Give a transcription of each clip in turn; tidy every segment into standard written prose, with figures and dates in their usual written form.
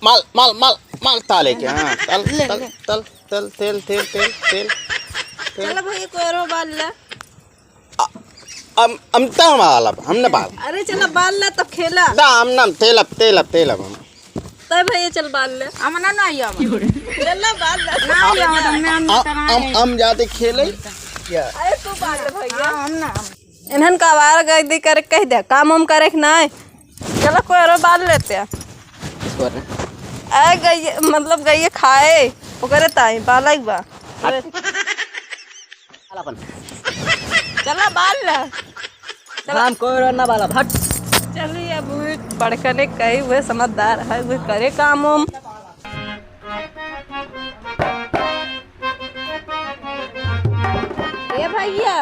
माल माल माल माल ताले के हाँ तल तल तल तल तेल तेल तेल तेल चलो भैया कोयरो बाल ले। हम तम वाला हमने बाल अरे चलो बाल ले तब खेला दा हम नाम तेल अब हम तब भैया चल बाल ले हमना ना आया चल बाल ले ना आया हम जाते खेले क्या अरे तू बाल ले भैया हमना इन्हन का वार गई कर कह दे काम उम करे कि नहीं। चलो कोयरो बाल लेते हैं अरे गई मतलब गई खाए वो करे ताई बाल एक बा चलो बाल ले हम कोई ना वाला भट चलिए अब बड़कने कही हुए समझदार है वो करे काम उम। ये भैया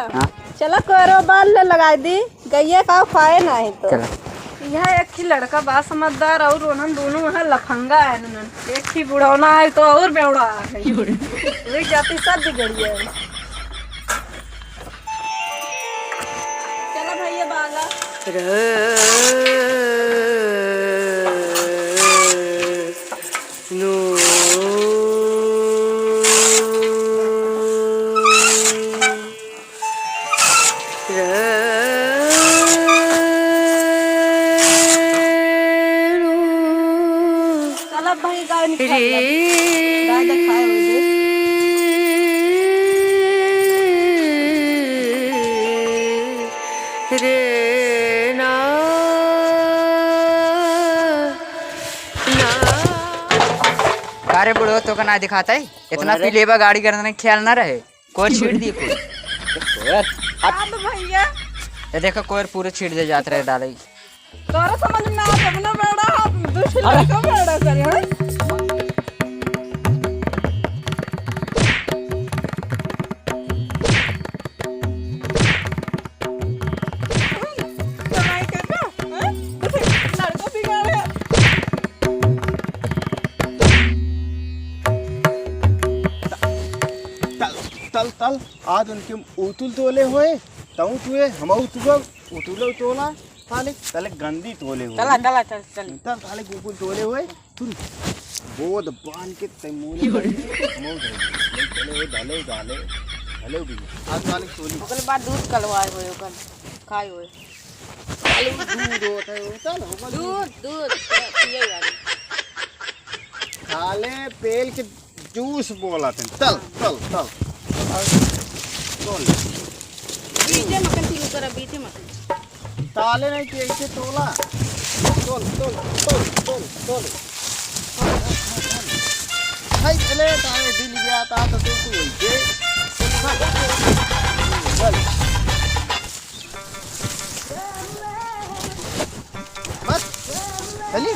चलो कोयरो बाल ले लगा दी गैया का खाए ना है तो यह एक ही लड़का बा समझदार और उन्हन दोनों वहाँ लफंगा है उन्हन एक ही बुढ़ौना है तो और बेवड़ा है वही जाति सब बिगड़ी है। चलो भैया बाला चलो भाई गाय निकाल गाय दिखाए मुझे अरे बुढ़ो तो का ना दिखाता है इतना पी लेबा गाड़ी करने ख्याल ना रहे कोई छीट दी कोई अब भैया ये देखो कोई पूरे छीट दे जाते रहे डाले तोरा समझ में आ तब ना बेड़ा दूसरे लड़का बेड़ा करे हैं चलाई के हैं लड़का बिगाड़े तल तल आज उनके उतुल तोले हुए तऊ तुए हम उतुल तोला ताले ताले गंदी तोले हुए चला चला चल चल तल ताले गुकुल तोले हुए सुन बोध बान के तैमूले हम चले हुए डाले डाले डाले भी आज वाले तोली ओकरे बाद दूध कलवाए होए ओकर खाए होए दूध होता है चल दूध पिए वाली खाले पेल के जूस बोला थे चल चल चल बीते मकन तीन कर बीते मकन ताले नहीं कि ऐसे तोला तोल तोल तोल तोल तोल हाय चले ताले दिल गया था तो तू होइए चल बस चली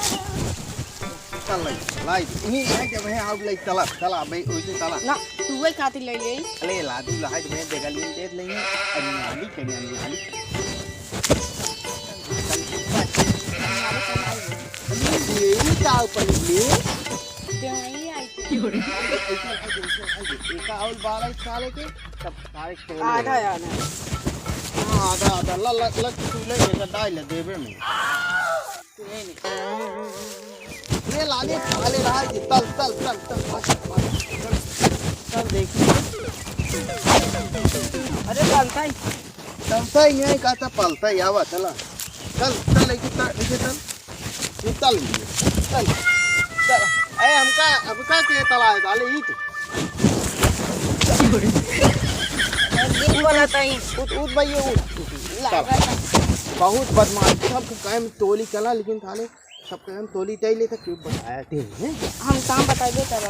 चल लाई इन्हीं है कि मैं आउट लाइक चला चला भाई ओइसे चला ना तू वही खाती ले ले अरे लादू लाइट में देखा ली देख नहीं अनियाली कनियाली ये क्या ऊपर ले क्यों नहीं आई एक और बाल साले के सब सारे तोड़ आधा यार हां आधा आधा लग लग तूले ये डाल देबे में ये लाले खाले रहा है तल तल तल तल तल देखिए अरे चलता ही चलता ही नहीं कहता पलता ही आवा चला चल चल एक चल ये चल चल चल अरे हमका के तला है डाले ही दिन बनाता ही उठ भाई बहुत बदमाश सब कायम तोली चला लेकिन थाले सब कायम तोली तैले तक क्यों बताया थे हैं हम काम बताइए तब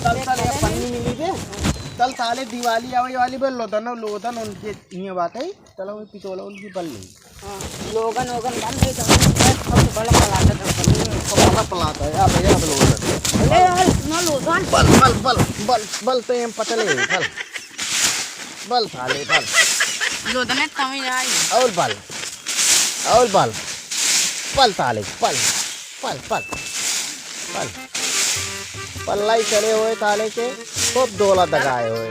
तल तल पन्नी मिली दे तल थाले दिवाली आवे वाली बल लोदन उनके ये बात है चलो वो पितोला उनकी बल नहीं लोगन ओगन बन गए सब बड़ा पलाता बड़ा पलाता है या भैया लोदन ले यार ना लोगन बल बल बल बल बल तो हम पटले बल बल थाले बल लोदन तमी आई और बल पल ताले पल पल पल पल पल्लाई चले हुए ताले के खूब डोला दगाए हुए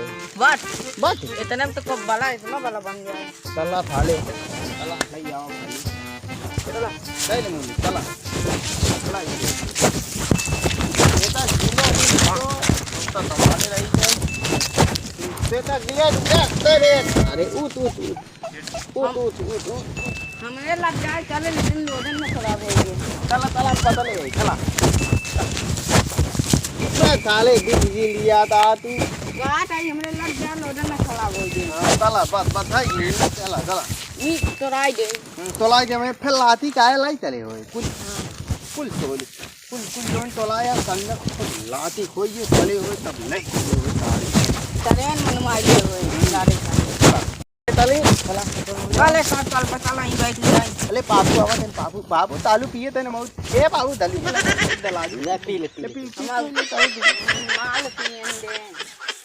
बट इतने में तो कब बड़ा इतना बड़ा बन गया चला थाले चला नहीं आओ खाली चला चल मुंडी चला चला बेटा जिलो तो तमाने रही है बेटा गिया तेरे अरे उठ हमरे लग जाए चले लेकिन लोडन में खराब हो गए। चला चला पता नहीं चला इतना साले बिजली लिया था तू बात आई हमरे लग जाए लोडन में खराब हो गए। चला बस है चला चला ई तोराई दे तोलाई के मैं फिर लाती काहे लाई चले होए कुल जोन तोलाया संग लाती खोइए चले होए तब नहीं होए सारे ट्रेन मनवाई हुए गाड़ी चले चला वाले साथ चल पता नहीं बैठ जाए। अरे बाबू आवा तेन बाबू तालू पिए तेन मौत ए बाबू दली दला दी ले पी माल पिएंगे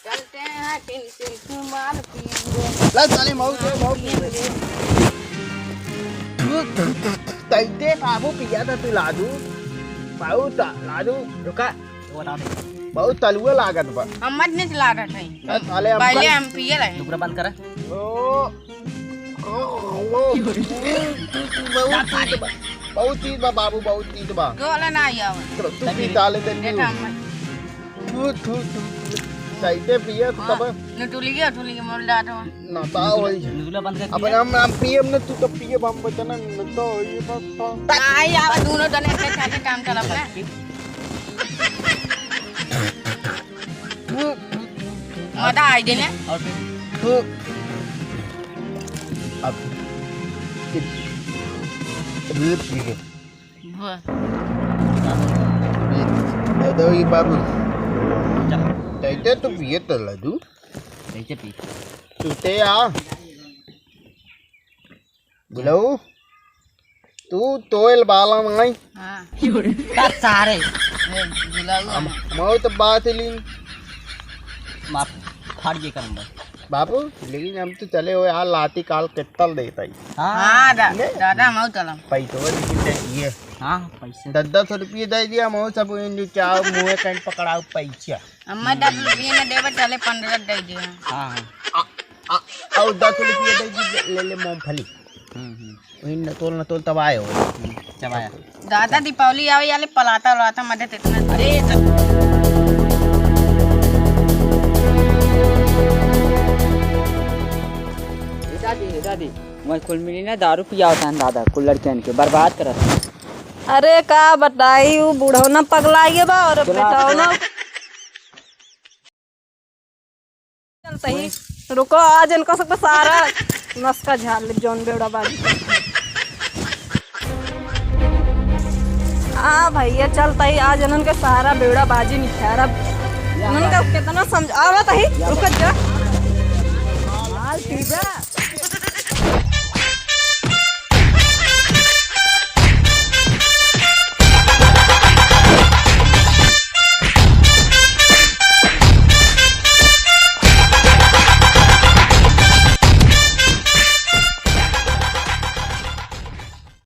चलते हैं टिन माल पिएंगे ला चले मौत तैते बाबू पिया था तू लादू बाबू लादू रुका वो बता दे बहुत तलुआ लागत बा हम मत नहीं चला रहे थे साले पहले हम पिए रहे दुकरा बंद कर बहुत चीज बा बाबू बहुत चीज बा गोला ना आया तू पी डाले दे देखा तू सहीते पिए तब नटुली मोल डाटो ना ता होई दुकरा बंद कर अपन हम पिए न तू तो पिए हम बचना न तो ये बात आई आवा दोनों जने के साथ काम कर अपना मजा आई देने और फिर अब ये पिए ये बाबू तैते तो पिए तो लदू नीचे पी तूते आ बुलाओ तू तोयल बाला माई हां का सारे बुलाऊ मौत बात ली माफ फाड़ जे कर बस बाबू लेकिन हम तो चले हुए यार लाती काल कितल देता ही हां दादा मऊ चला पैसे ये हां पैसे 10 रुपये दे दिया मो सब चाव मुँह कहीं पकड़ाओ पैसा अम्मा 10 रुपये में देवे चले 15 दे दिया हां और 10 रुपये दे दी ले मूंगफली वही न तोल तब आए हो चबाया दादा दीपावली आवे याले पलाता मदद इतना अरे दादी मैं कुल मिली ना दारू पिया होता है दादा कुल लड़कियन के बर्बाद करत। अरे का बताई वो बूढ़ौना पगला गया बा और बेटावना चलता ही रुको आज इनका सब सारा नस्का झाड़ ले जौन बेवड़ा बाजी हाँ भैया चलता ही आज इन्हन के सारा बेवड़ा बाजी निखारा इन्हन का कितना समझ आवत ही रुक जा माल पीबा